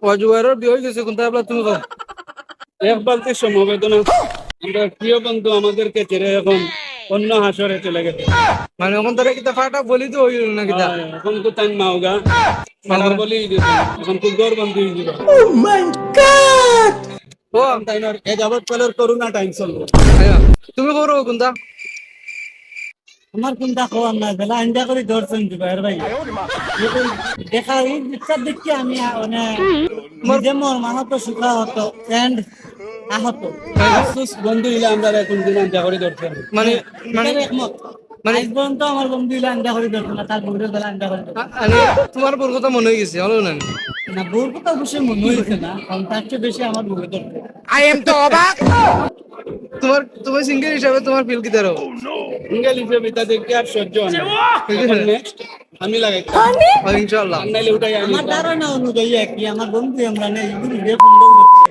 অজুয়ারের বিয়ে হয়ে গেছে কোনটা বলা তুমি কও এক বালতি সমবেদনা আমরা প্রিয় বন্ধু আমাদেরকে ছেড়ে এখন অন্য হাসরে চলে গেছে। মানে এখন তারা কিতা ফাটা বলি তো হইল না কিতা এখন তো তাই মাওগা মারার বলি এখন তো দৌড় বন্ধু হয়ে যাবে। ও এখন তাই না এ যাবৎ কালের করোনা টাইম চলবে। আয়া তুমি করো কোনটা আমার কোনটা খবর নাই বেলা আইন্দা করে ধরছেন জুবাইর ভাই এখন দেখা এই পিকচার দেখি আমি মানে নিজে মোর মাহত সুখা হতো এন্ড আহত আফসোস বন্ধু ইলে আমরা এখন দিন আনজা করে ধরতে হবে। মানে মানে এটার একমত মানে আজ পর্যন্ত আমার বন্ধু ইলা আইন্দা করে ধরতো না তার বউরের বেলা আইন্দা করে ধরতো মানে তোমার বোর কথা মনে হয়ে গেছে হলো না না বউর কথা অবশ্যই মনে হয়েছে না কারণ তার চেয়ে বেশি আমার বউরে ধরতো আই এম তো অবাক তোমার তোমার সিঙ্গেল হিসাবে তোমার ফিল কি দাঁড়ো সিঙ্গেল হিসেবে তা দেখে আর সহ্য হয় না। এখন নেক্সট আমি লাগাই ইনশাআল্লাহ নাইলে উঠাই আমি আমার ধারণা অনুযায়ী কি আমার বন্ধু আমরা নেই বিয়ে বন্ধ করছে